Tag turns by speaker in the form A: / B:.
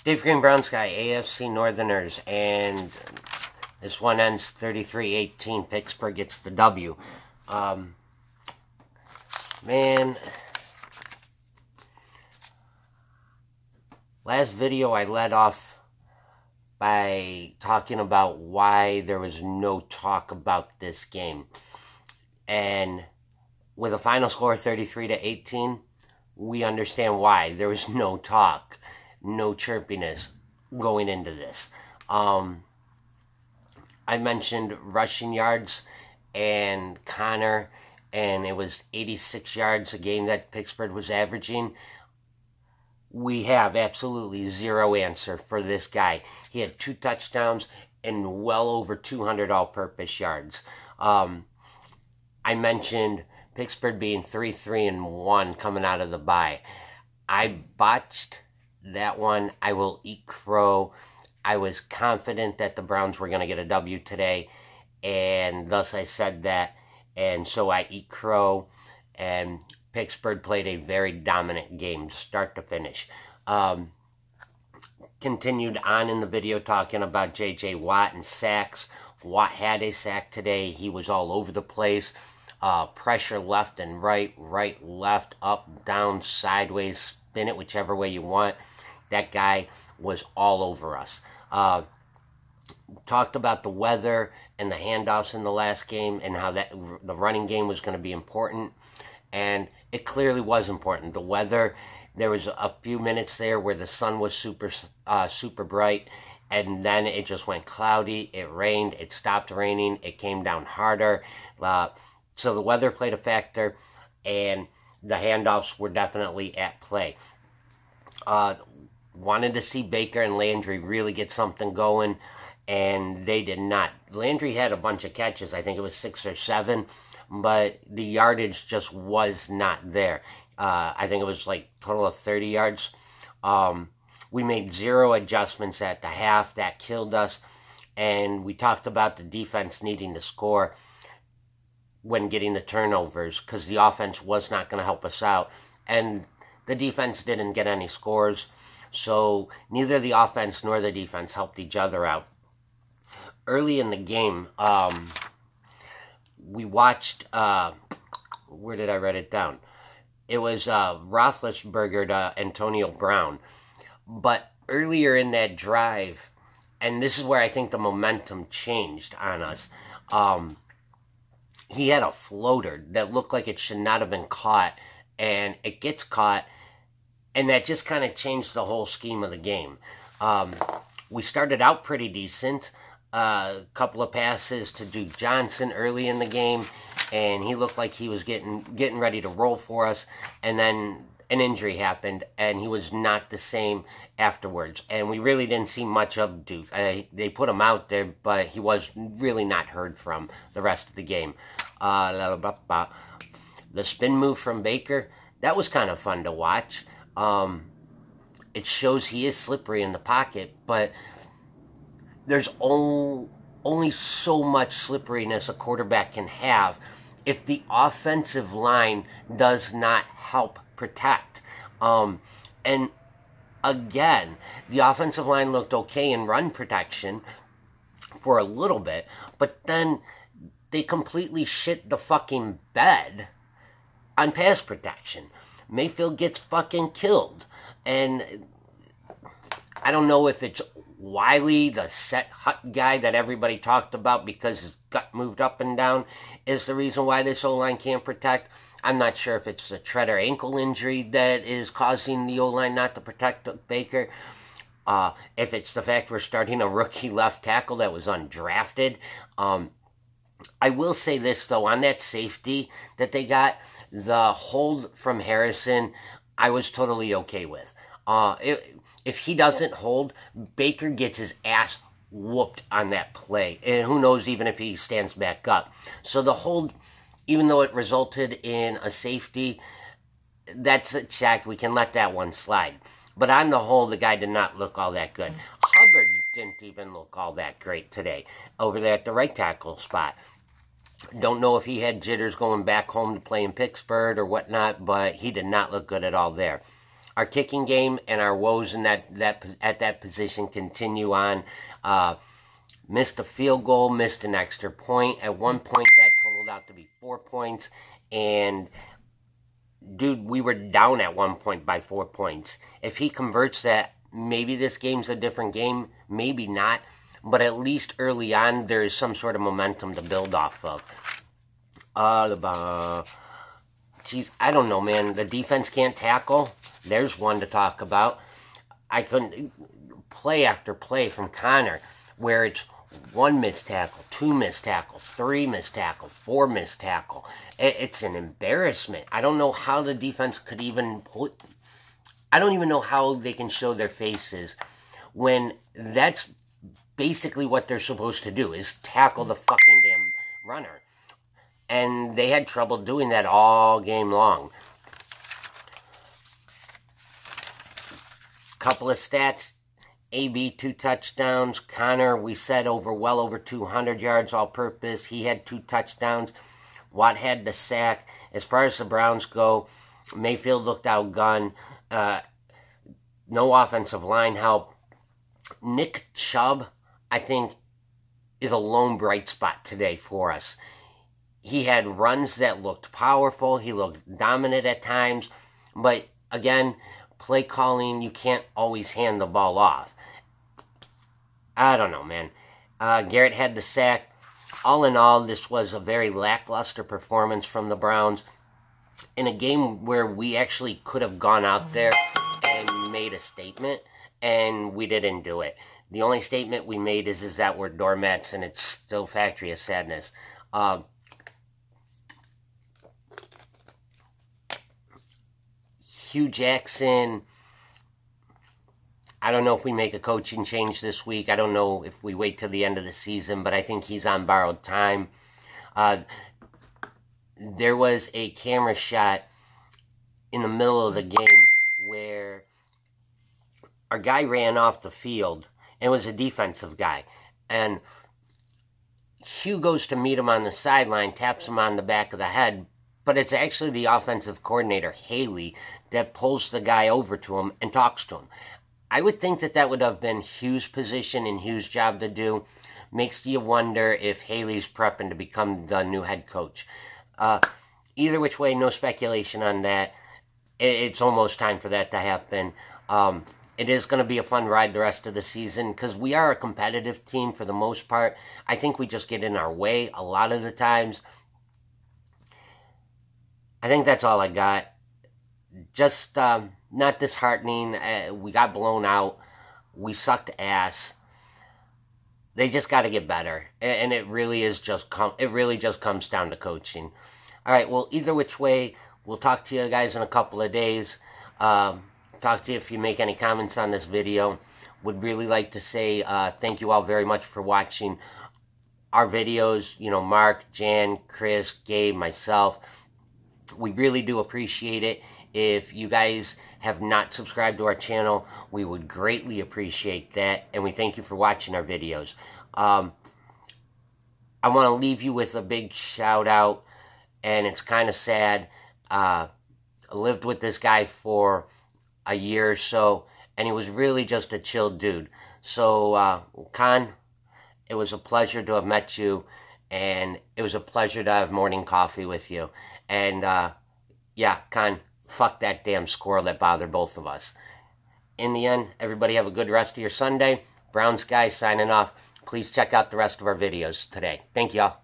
A: Dave Green Brown Sky, AFC Northerners, and this one ends 33-18. Pittsburgh gets the W. Man, last video I led off by talking about why there was no talk about this game. And with a final score of 33-18, we understand why there was no talk, no chirpiness going into this. I mentioned rushing yards and Connor, and it was 86 yards a game that Pittsburgh was averaging. We have absolutely zero answer for this guy. He had 2 touchdowns and well over 200 all-purpose yards. I mentioned Pittsburgh being 3-3-1 coming out of the bye. I botched that one. I will eat crow. I was confident that the Browns were going to get a W today, and thus I said that, and so I eat crow, and Pittsburgh played a very dominant game, start to finish. Continued on in the video talking about J.J. Watt and sacks. Watt had a sack today. He was all over the place. Pressure left and right, left, up, down, sideways, spin it whichever way you want. That guy was all over us. Talked about the weather and the handoffs in the last game and how that the running game was going to be important. And it clearly was important. The weather, there was a few minutes there where the sun was super bright, and then it just went cloudy. It rained. It stopped raining. It came down harder. So the weather played a factor, and the handoffs were definitely at play. Wanted to see Baker and Landry really get something going, and they did not. Landry had a bunch of catches. I think it was 6 or 7. But the yardage just was not there. I think it was like total of 30 yards. We made 0 adjustments at the half. That killed us. And we talked about the defense needing to score when getting the turnovers, because the offense was not going to help us out. And the defense didn't get any scores. So neither the offense nor the defense helped each other out. Early in the game, we watched, where did I write it down? It was Roethlisberger to Antonio Brown. But earlier in that drive, and this is where I think the momentum changed on us, he had a floater that looked like it should not have been caught, and it gets caught, and that just kind of changed the whole scheme of the game. We started out pretty decent. A couple of passes to Duke Johnson early in the game, and he looked like he was getting ready to roll for us, and then an injury happened, and he was not the same afterwards, and we really didn't see much of Duke. They put him out there, but he was really not heard from the rest of the game. The spin move from Baker, that was kind of fun to watch. It shows he is slippery in the pocket, but there's only so much slipperiness a quarterback can have if the offensive line does not help protect. And again, the offensive line looked okay in run protection for a little bit, but then they completely shit the fucking bed on pass protection. Mayfield gets fucking killed. And I don't know if it's Wiley, the set hut guy that everybody talked about because his gut moved up and down, is the reason why this O-line can't protect. I'm not sure if it's the tread or ankle injury that is causing the O-line not to protect Baker. If it's the fact we're starting a rookie left tackle that was undrafted. I will say this, though, on that safety that they got, the hold from Harrison, I was totally okay with. If he doesn't hold, Baker gets his ass whooped on that play. And who knows even if he stands back up. So the hold, even though it resulted in a safety, that's a check. We can let that one slide. But on the whole, the guy did not look all that good. Hubbard didn't even look all that great today over there at the right tackle spot. Don't know if he had jitters going back home to play in Pittsburgh or whatnot, but he did not look good at all there. our kicking game and our woes in at that position continue on. Missed a field goal, missed an extra point. At one point, that totaled out to be 4 points. And, dude, we were down at one point by 4 points. If he converts that, maybe this game's a different game. Maybe not. But at least early on, there is some sort of momentum to build off of. Geez, I don't know, man. The defense can't tackle. There's one to talk about. I couldn't... Play after play from Connor, where it's 1 missed tackle, 2 missed tackle, 3 missed tackle, 4 missed tackle. It's an embarrassment. I don't know how the defense could even put... I don't even know how they can show their faces when that's basically what they're supposed to do, is tackle the fucking damn runner. And they had trouble doing that all game long. Couple of stats. AB, 2 touchdowns. Connor, we said well over 200 yards all-purpose. He had 2 touchdowns. Watt had the sack. As far as the Browns go, Mayfield looked outgunned. No offensive line help. Nick Chubb, I think, is a lone bright spot today for us. He had runs that looked powerful. He looked dominant at times. But, again, play calling, you can't always hand the ball off. I don't know, man. Garrett had the sack. All in all, this was a very lackluster performance from the Browns in a game where we actually could have gone out there and made a statement, and we didn't do it. The only statement we made is that we're doormats, and it's still Factory of Sadness. Hugh Jackson... I don't know if we make a coaching change this week. I don't know if we wait till the end of the season, but I think he's on borrowed time. There was a camera shot in the middle of the game where our guy ran off the field, and it was a defensive guy. And Hugh goes to meet him on the sideline, taps him on the back of the head, but it's actually the offensive coordinator, Haley, that pulls the guy over to him and talks to him. I would think that would have been Hugh's position and Hugh's job to do. Makes you wonder if Haley's prepping to become the new head coach. Either which way, no speculation on that. It's almost time for that to happen. It is going to be a fun ride the rest of the season because we are a competitive team for the most part. I think we just get in our way a lot of the times. I think that's all I got. Just... not disheartening. We got blown out. We sucked ass. They just got to get better, and it really is just comes down to coaching. All right. Well, either which way, we'll talk to you guys in a couple of days. Talk to you if you make any comments on this video. Would really like to say thank you all very much for watching our videos. You know, Mark, Jan, Chris, Gabe, myself. We really do appreciate it. If you guys have not subscribed to our channel, we would greatly appreciate that, and we thank you for watching our videos. I want to leave you with a big shout out, and it's kind of sad. I lived with this guy for a year or so, and he was really just a chill dude. So, Con, it was a pleasure to have met you, and it was a pleasure to have morning coffee with you. And, yeah, Con, fuck that damn squirrel that bothered both of us. In the end, everybody have a good rest of your Sunday. Brown Sky signing off. Please check out the rest of our videos today. Thank y'all.